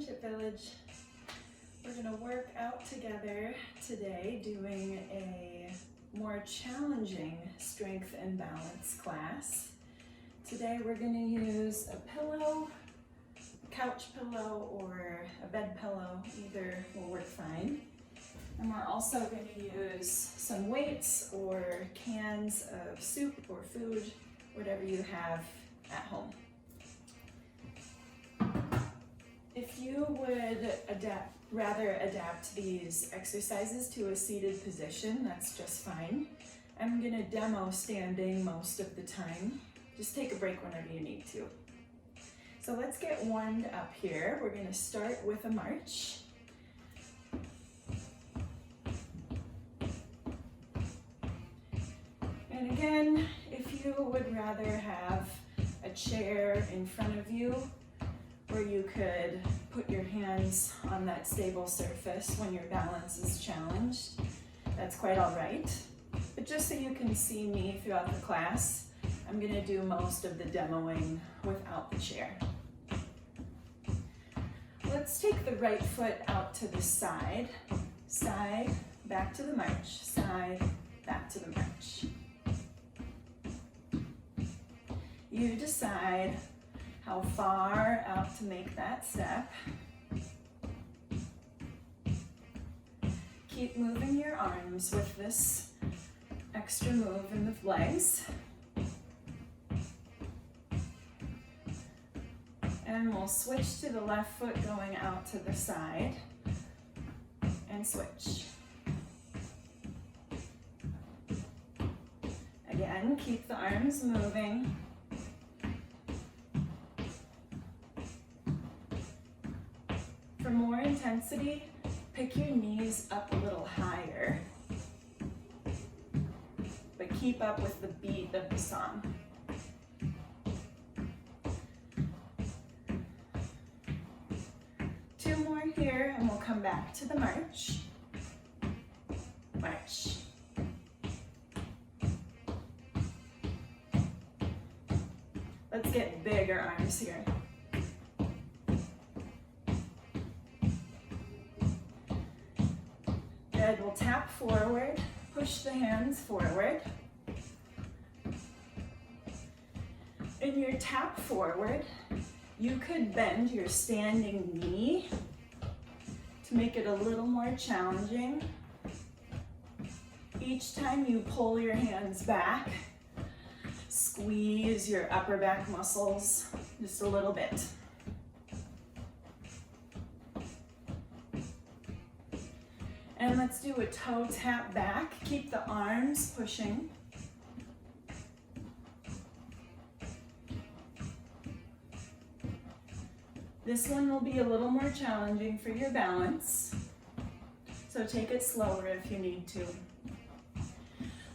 Friendship Village. We're going to work out together today doing a more challenging strength and balance class. Today we're going to use a pillow, a couch pillow, or a bed pillow. Either will work fine. And we're also going to use some weights or cans of soup or food, whatever you have at home. If you would rather adapt these exercises to a seated position, that's just fine. I'm going to demo standing most of the time. Just take a break whenever you need to. So let's get warmed up here. We're going to start with a march. And again, if you would rather have a chair in front of you, where you could put your hands on that stable surface when your balance is challenged, that's quite all right. But just so you can see me throughout the class, I'm going to do most of the demoing without the chair. Let's take the right foot out to the side, side, back to the march, side, back to the march. You decide how far out to make that step. Keep moving your arms with this extra move in the legs. And we'll switch to the left foot going out to the side and switch. Again, keep the arms moving. For more intensity, pick your knees up a little higher, but keep up with the beat of the song. Two more here, and we'll come back to the march. March. Let's get bigger arms here. Good, we'll tap forward, push the hands forward. In your tap forward, you could bend your standing knee to make it a little more challenging. Each time you pull your hands back, squeeze your upper back muscles just a little bit. And let's do a toe tap back. Keep the arms pushing. This one will be a little more challenging for your balance, so take it slower if you need to.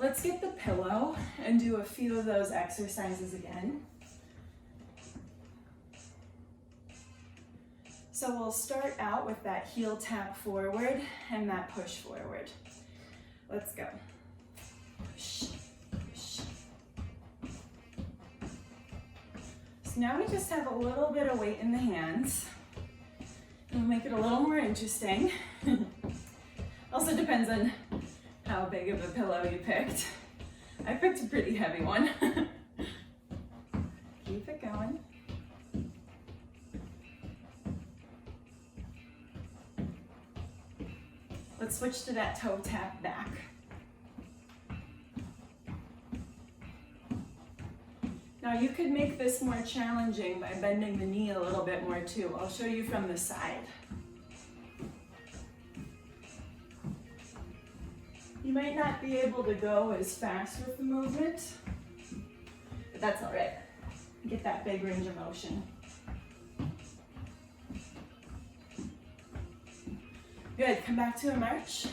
Let's get the pillow and do a few of those exercises again. So we'll start out with that heel tap forward and that push forward. Let's go. Push, push. So now we just have a little bit of weight in the hands. We'll make it a little more interesting. Also depends on how big of a pillow you picked. I picked a pretty heavy one. Keep it going. Let's switch to that toe tap back. Now you could make this more challenging by bending the knee a little bit more too. I'll show you from the side. You might not be able to go as fast with the movement, but that's all right. Get that big range of motion. Good, come back to a march.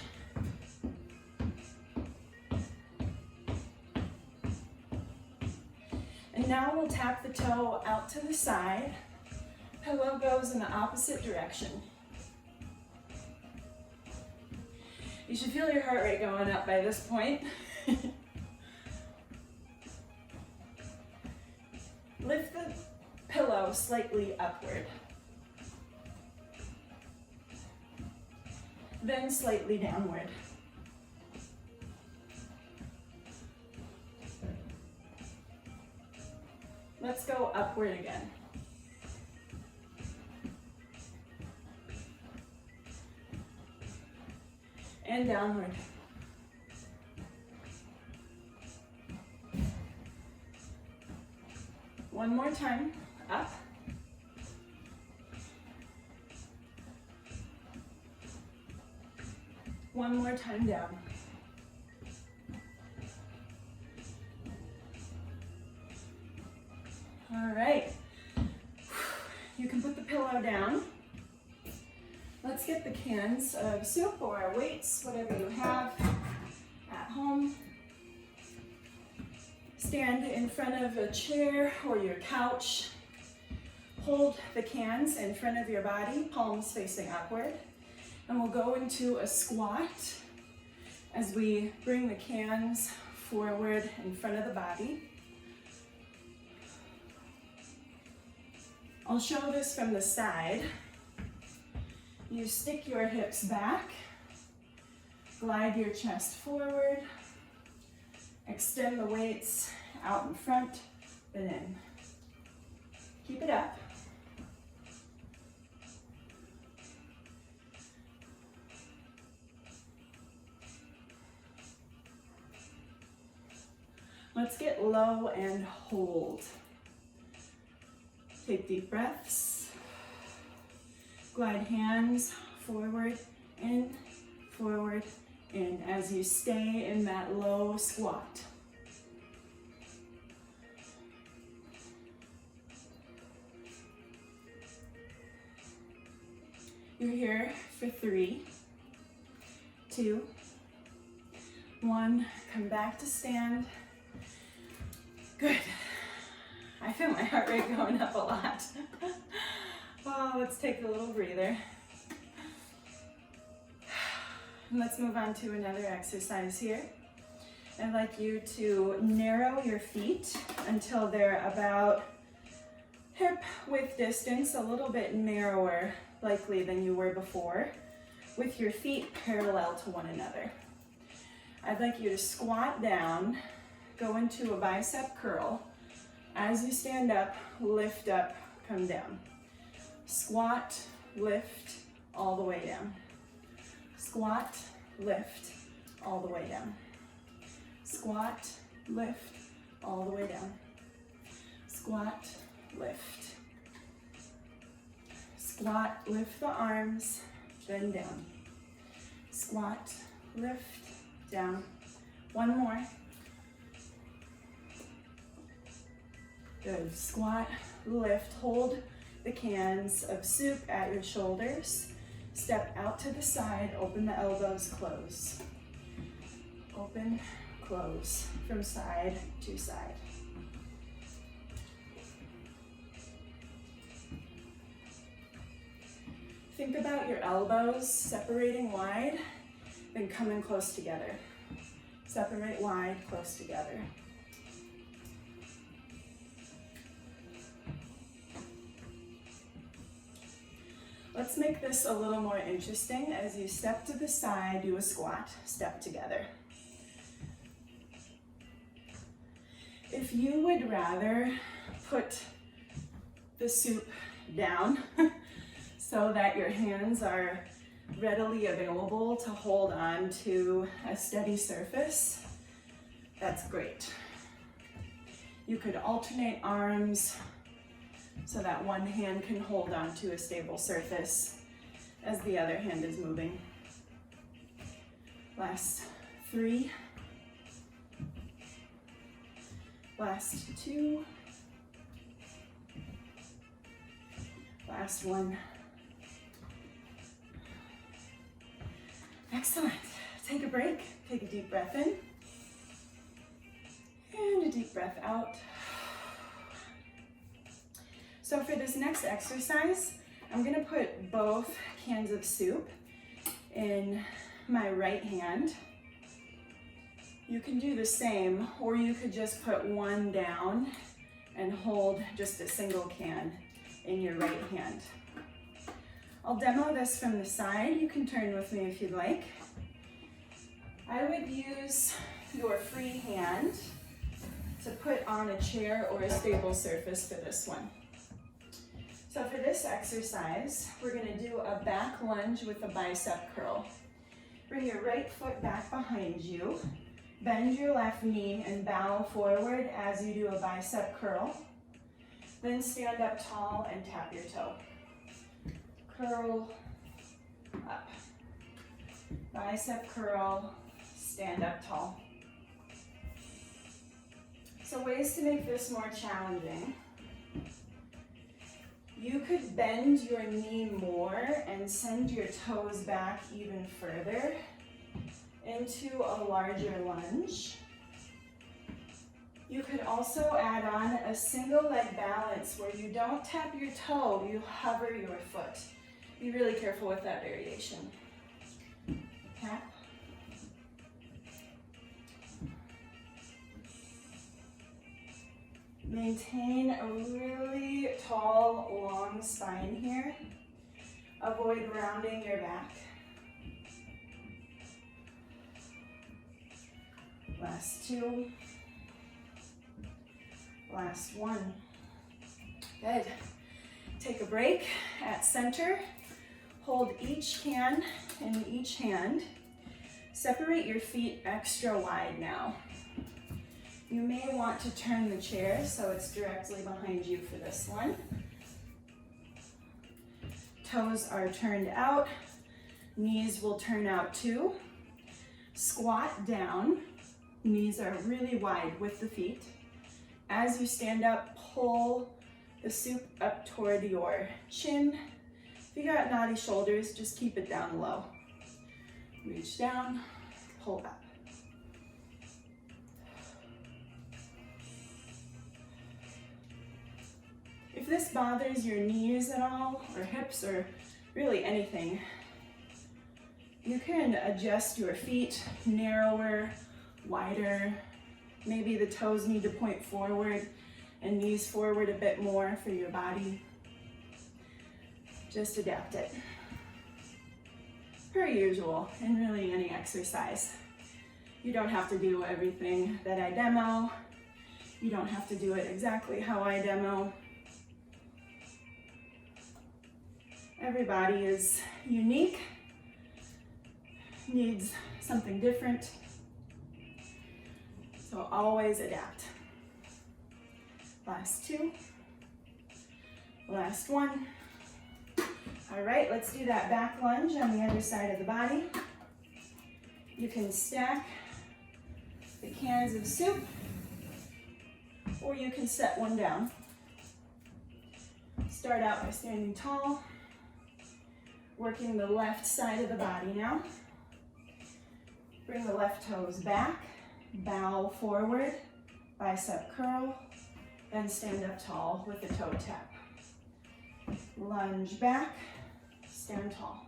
And now we'll tap the toe out to the side. Pillow goes in the opposite direction. You should feel your heart rate going up by this point. Lift the pillow slightly upward. then slightly downward. Let's go upward again. And downward. One more time, up. One more time, down. All right, you can put the pillow down. Let's get the cans of soup or weights, whatever you have at home. Stand in front of a chair or your couch. Hold the cans in front of your body, palms facing upward. And we'll go into a squat as we bring the cans forward in front of the body. I'll show this from the side. You stick your hips back, glide your chest forward, extend the weights out in front, then in. Keep it up. Let's get low and hold. Take deep breaths. Glide hands forward, in, as you stay in that low squat. You're here for 3, 2, 1. Come back to stand. Good. I feel my heart rate going up a lot. Oh, let's take a little breather. And let's move on to another exercise here. I'd like you to narrow your feet until they're about hip width distance, a little bit narrower likely than you were before, with your feet parallel to one another. I'd like you to squat down, go into a bicep curl. As you stand up, lift up, come down. Squat, lift, all the way down. Squat, lift, all the way down. Squat, lift, all the way down. Squat, lift. Squat, lift the arms, then down. Squat, lift, down. One more. Good. Squat, lift, hold the cans of soup at your shoulders. Step out to the side, open the elbows, close. Open, close, from side to side. Think about your elbows separating wide, then coming close together. Separate wide, close together. Let's make this a little more interesting. As you step to the side, do a squat, step together. If you would rather put the soup down so that your hands are readily available to hold on to a steady surface, that's great. You could alternate arms so that one hand can hold on to a stable surface as the other hand is moving. Last 3. Last 2. Last 1. Excellent. Take a break. Take a deep breath in. And a deep breath out. So for this next exercise, I'm gonna put both cans of soup in my right hand. You can do the same, or you could just put one down and hold just a single can in your right hand. I'll demo this from the side. You can turn with me if you'd like. I would use your free hand to put on a chair or a stable surface for this one. So for this exercise, we're gonna do a back lunge with a bicep curl. Bring your right foot back behind you, bend your left knee and bow forward as you do a bicep curl. Then stand up tall and tap your toe. Curl up. Bicep curl, stand up tall. So ways to make this more challenging. You could bend your knee more and send your toes back even further into a larger lunge. You could also add on a single leg balance where you don't tap your toe, you hover your foot. Be really careful with that variation. Tap. Maintain a really tall, long spine here. Avoid rounding your back. Last two. Last one. Good. Take a break at center. Hold each can in each hand. Separate your feet extra wide now. You may want to turn the chair so it's directly behind you for this one. Toes are turned out. Knees will turn out too. Squat down. Knees are really wide with the feet. As you stand up, pull the soup up toward your chin. If you got knotty shoulders, just keep it down low. Reach down, pull up. If this bothers your knees at all, or hips, or really anything, you can adjust your feet narrower, wider. Maybe the toes need to point forward and knees forward a bit more for your body. Just adapt it. Per usual, in really any exercise. You don't have to do everything that I demo. You don't have to do it exactly how I demo. Everybody is unique, needs something different. So always adapt. Last two. Last one. All right, let's do that back lunge on the other side of the body. You can stack the cans of soup, or you can set one down. Start out by standing tall, working the left side of the body now. Bring the left toes back, bow forward, bicep curl, then stand up tall with a toe tap. Lunge back, stand tall.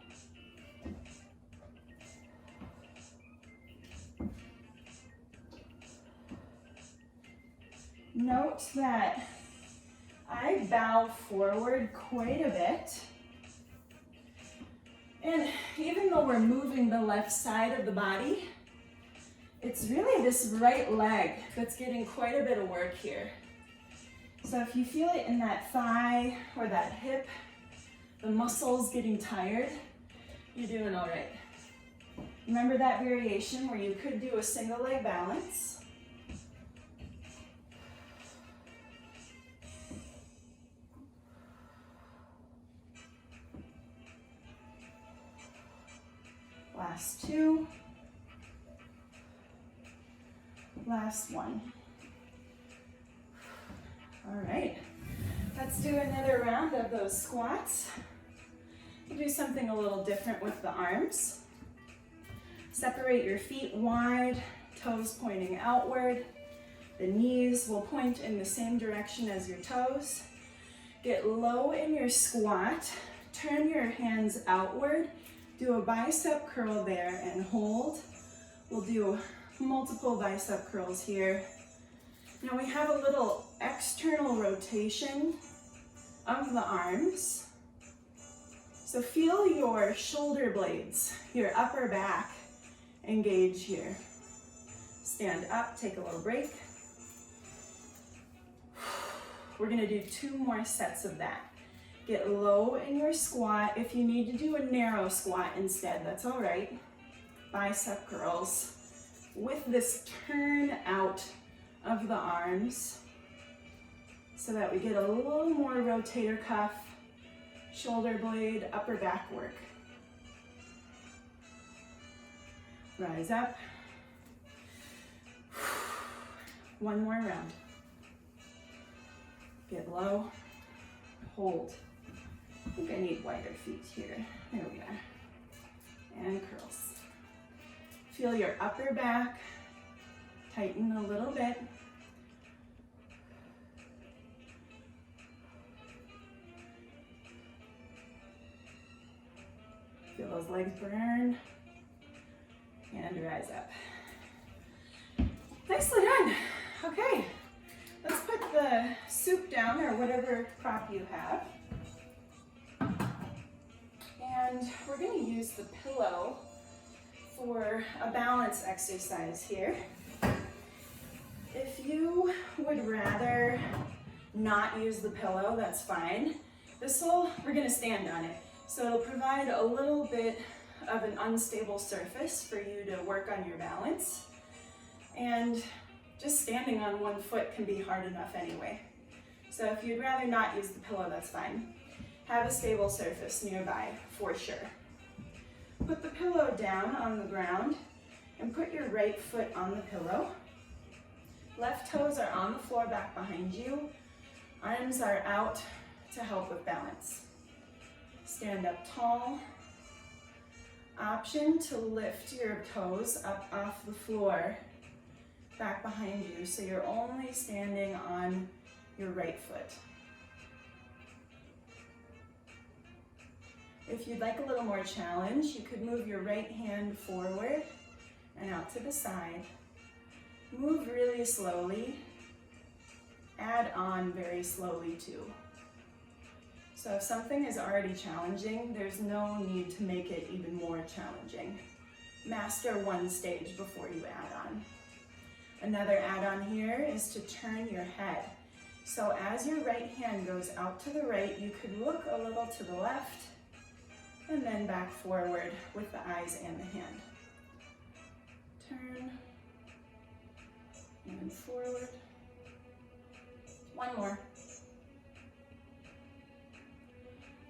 Note that I bow forward quite a bit. And even though we're moving the left side of the body, it's really this right leg that's getting quite a bit of work here. So if you feel it in that thigh or that hip, the muscles getting tired, you're doing all right. Remember that variation where you could do a single leg balance. Last two. Last one. All right, let's do another round of those squats. We'll do something a little different with the arms. Separate your feet wide, toes pointing outward. The knees will point in the same direction as your toes. Get low in your squat, turn your hands outward, do a bicep curl there and hold. We'll do multiple bicep curls here. Now we have a little external rotation of the arms. So feel your shoulder blades, your upper back engage here. Stand up, take a little break. We're gonna do 2 more sets of that. Get low in your squat. If you need to do a narrow squat instead, that's all right. Bicep curls with this turn out of the arms so that we get a little more rotator cuff, shoulder blade, upper back work. Rise up. 1 more round. Get low, hold. I think I need wider feet here. There we are. And curls. Feel your upper back tighten a little bit. Feel those legs burn. And rise up. Nicely done. Okay, let's put the soup down or whatever prop you have. And we're going to use the pillow for a balance exercise here. If you would rather not use the pillow, that's fine. We're going to stand on it. So it'll provide a little bit of an unstable surface for you to work on your balance. And just standing on 1 foot can be hard enough anyway. So if you'd rather not use the pillow, that's fine. Have a stable surface nearby for sure. Put the pillow down on the ground and put your right foot on the pillow. Left toes are on the floor back behind you. Arms are out to help with balance. Stand up tall. Option to lift your toes up off the floor back behind you, so you're only standing on your right foot. If you'd like a little more challenge, you could move your right hand forward and out to the side. Move really slowly. Add on very slowly too. So if something is already challenging, there's no need to make it even more challenging. Master 1 stage before you add on. Another add-on here is to turn your head. So as your right hand goes out to the right, you could look a little to the left and then back forward with the eyes and the hand. Turn and forward. 1 more.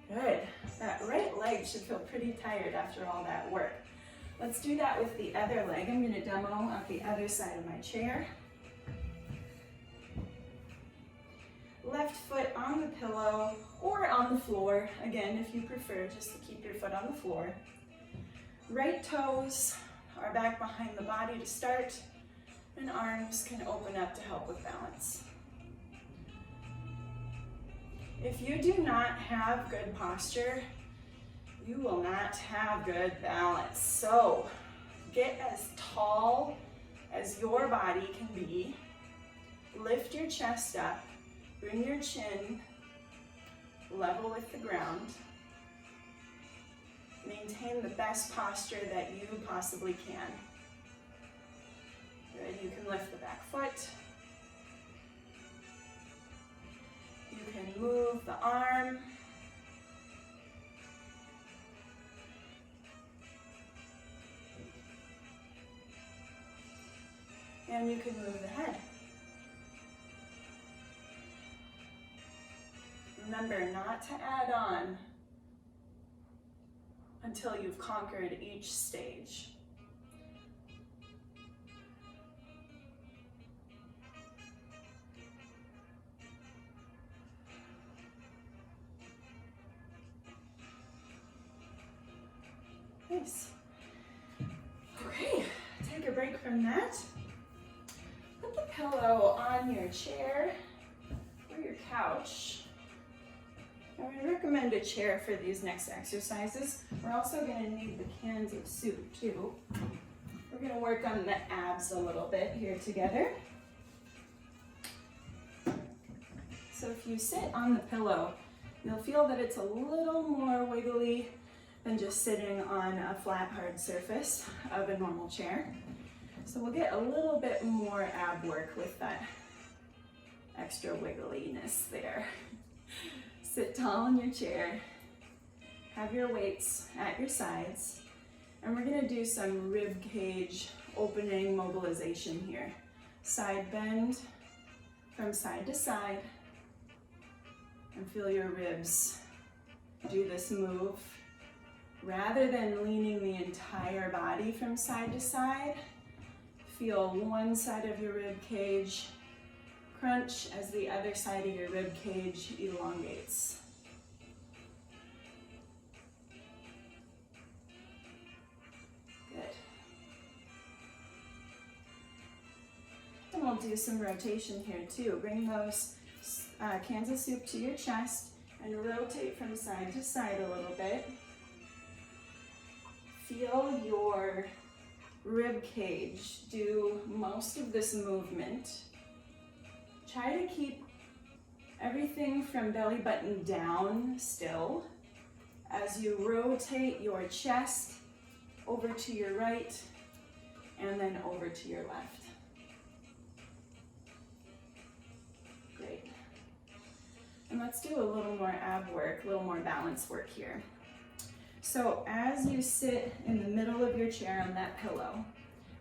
Good. That right leg should feel pretty tired after all that work. Let's do that with the other leg. I'm going to demo up the other side of my chair. Left foot on the pillow or on the floor. Again, if you prefer, just to keep your foot on the floor. Right toes are back behind the body to start, and arms can open up to help with balance. If you do not have good posture, you will not have good balance. So get as tall as your body can be. Lift your chest up. Bring your chin level with the ground. Maintain the best posture that you possibly can. Good. You can lift the back foot. You can move the arm. And you can move the head. Remember not to add on until you've conquered each stage. Nice. Okay, take a break from that. Put the pillow on your chair or your couch. I would recommend a chair for these next exercises. We're also going to need the cans of soup too. We're going to work on the abs a little bit here together. So if you sit on the pillow, you'll feel that it's a little more wiggly than just sitting on a flat, hard surface of a normal chair. So we'll get a little bit more ab work with that extra wiggliness there. Sit tall in your chair, have your weights at your sides, and we're gonna do some rib cage opening mobilization here. Side bend from side to side, and feel your ribs do this move. Rather than leaning the entire body from side to side, feel one side of your rib cage crunch as the other side of your rib cage elongates. Good. And we'll do some rotation here too. Bring those cans of soup to your chest and rotate from side to side a little bit. Feel your rib cage do most of this movement. Try to keep everything from belly button down still as you rotate your chest over to your right and then over to your left. Great. And let's do a little more ab work, a little more balance work here. So as you sit in the middle of your chair on that pillow,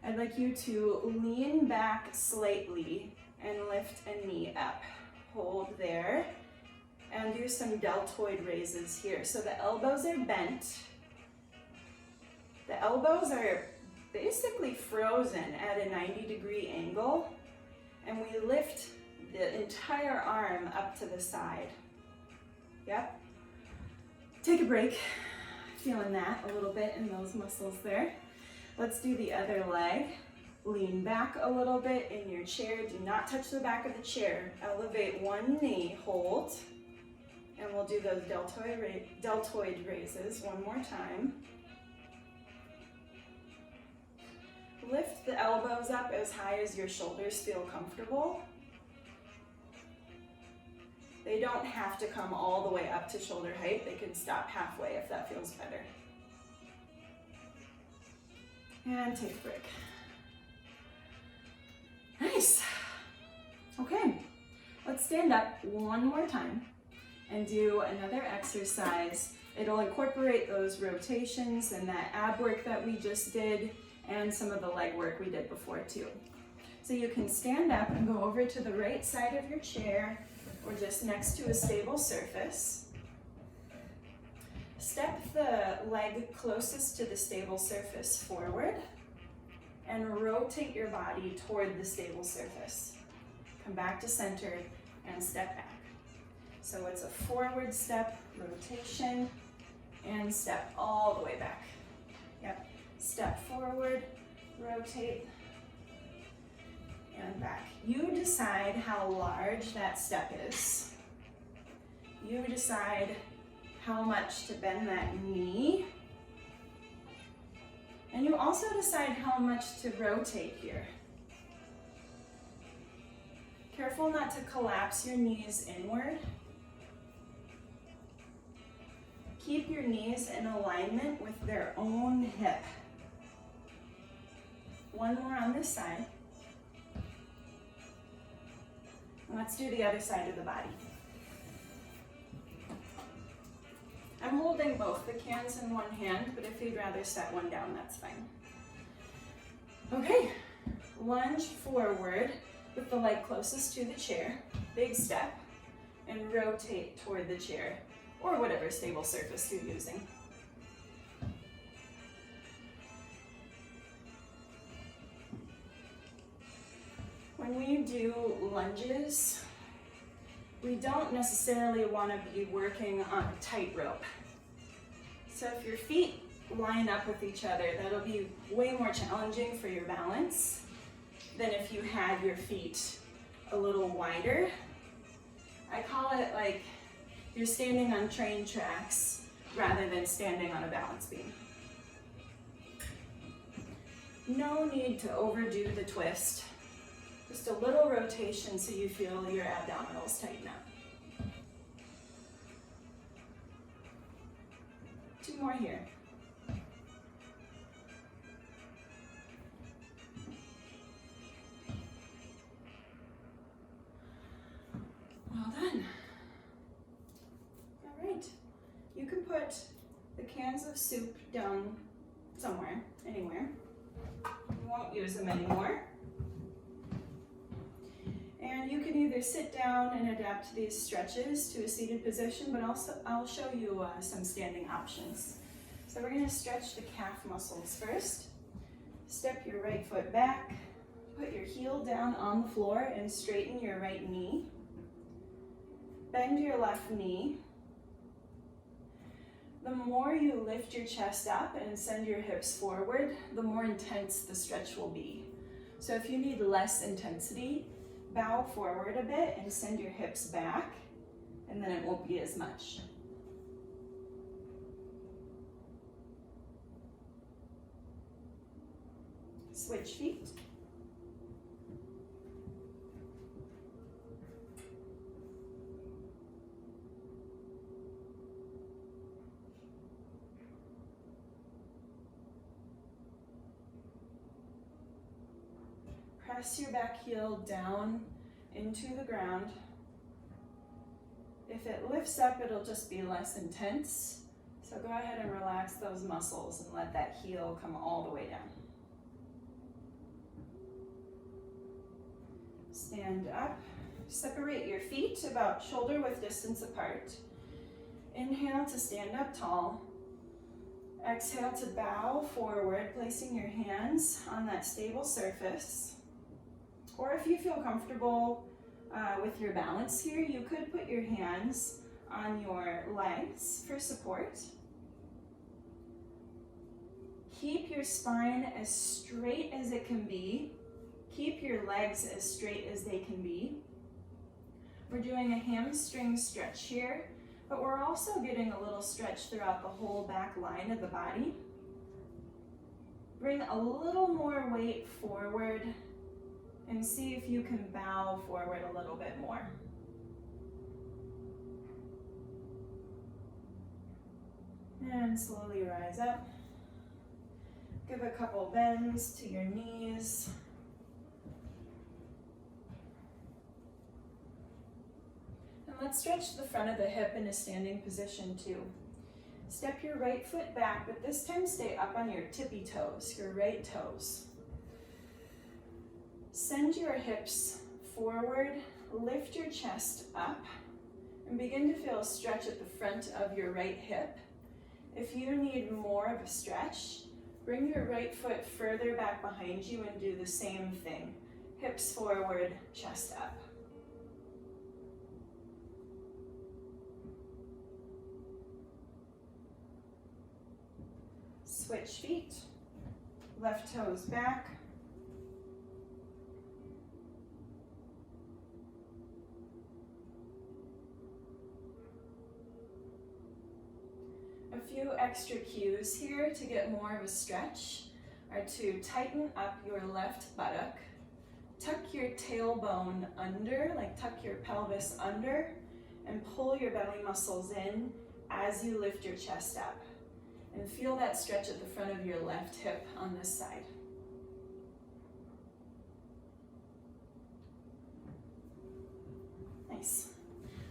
I'd like you to lean back slightly and lift a knee up. Hold there and do some deltoid raises here. So the elbows are bent. The elbows are basically frozen at a 90-degree angle, and we lift the entire arm up to the side. Yep. Take a break. Feeling that a little bit in those muscles there. Let's do the other leg. Lean back a little bit in your chair. Do not touch the back of the chair. Elevate one knee, hold, and we'll do those deltoid raises one more time. Lift the elbows up as high as your shoulders feel comfortable. They don't have to come all the way up to shoulder height. They can stop halfway if that feels better. And take a break. Nice. Okay, let's stand up one more time and do another exercise. It'll incorporate those rotations and that ab work that we just did and some of the leg work we did before too. So you can stand up and go over to the right side of your chair or just next to a stable surface. Step the leg closest to the stable surface forward and rotate your body toward the stable surface. Come back to center and step back. So it's a forward step, rotation, and step all the way back. Yep, step forward, rotate, and back. You decide how large that step is. You decide how much to bend that knee. And you also decide how much to rotate here. Careful not to collapse your knees inward. Keep your knees in alignment with their own hip. One more on this side. And let's do the other side of the body. I'm holding both the cans in one hand, but if you'd rather set one down, that's fine. Okay, lunge forward with the leg closest to the chair, big step, and rotate toward the chair, or whatever stable surface you're using. When we do lunges, we don't necessarily want to be working on a tightrope. So if your feet line up with each other, that'll be way more challenging for your balance than if you had your feet a little wider. I call it like you're standing on train tracks rather than standing on a balance beam. No need to overdo the twist. Just a little rotation so you feel your abdominals tighten up. Two more here. put the cans of soup down somewhere, anywhere. You won't use them anymore. And you can either sit down and adapt these stretches to a seated position, but also I'll show you some standing options. So we're going to stretch the calf muscles first. Step your right foot back, put your heel down on the floor and straighten your right knee. Bend your left knee. The more you lift your chest up and send your hips forward, the more intense the stretch will be. So if you need less intensity, bow forward a bit and send your hips back, and then it won't be as much. Switch feet. Press your back heel down into the ground. If it lifts up, it'll just be less intense. So go ahead and relax those muscles and let that heel come all the way down. Stand up. Separate your feet about shoulder width distance apart. Inhale to stand up tall. Exhale to bow forward, placing your hands on that stable surface. Or if you feel comfortable with your balance here, you could put your hands on your legs for support. Keep your spine as straight as it can be. Keep your legs as straight as they can be. We're doing a hamstring stretch here, but we're also getting a little stretch throughout the whole back line of the body. Bring a little more weight forward and see if you can bow forward a little bit more. And slowly rise up. Give a couple bends to your knees. And let's stretch the front of the hip in a standing position too. Step your right foot back, but this time stay up on your tippy toes, your right toes. Send your hips forward, lift your chest up, and begin to feel a stretch at the front of your right hip. If you need more of a stretch, bring your right foot further back behind you and do the same thing. Hips forward, chest up. Switch feet, left toes back. A few extra cues here to get more of a stretch are to tighten up your left buttock, tuck your tailbone under, like tuck your pelvis under, and pull your belly muscles in as you lift your chest up. And feel that stretch at the front of your left hip on this side. Nice.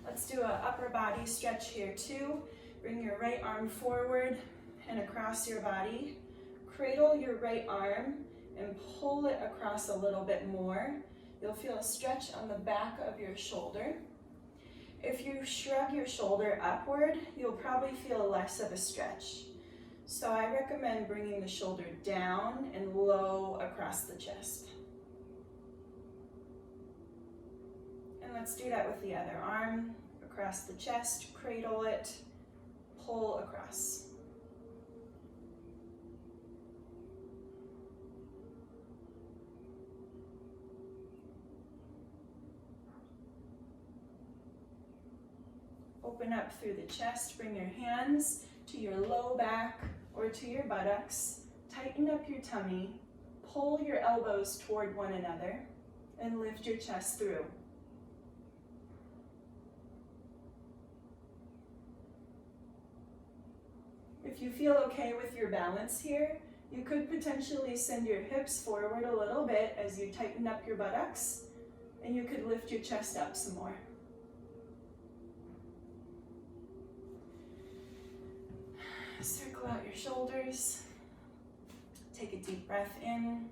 Let's do an upper body stretch here too. Bring your right arm forward and across your body. Cradle your right arm and pull it across a little bit more. You'll feel a stretch on the back of your shoulder. If you shrug your shoulder upward, you'll probably feel less of a stretch. So I recommend bringing the shoulder down and low across the chest. And let's do that with the other arm. Across the chest, cradle it, pull across. Open up through the chest, bring your hands to your low back or to your buttocks. Tighten up your tummy, pull your elbows toward one another, and lift your chest through. If you feel okay with your balance here, you could potentially send your hips forward a little bit as you tighten up your buttocks, and you could lift your chest up some more. Circle out your shoulders. Take a deep breath in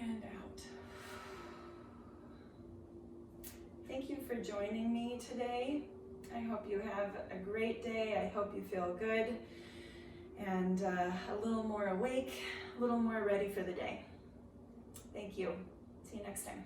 and out. Thank you for joining me today. I hope you have a great day. I hope you feel good and a little more awake, a little more ready for the day. Thank you. See you next time.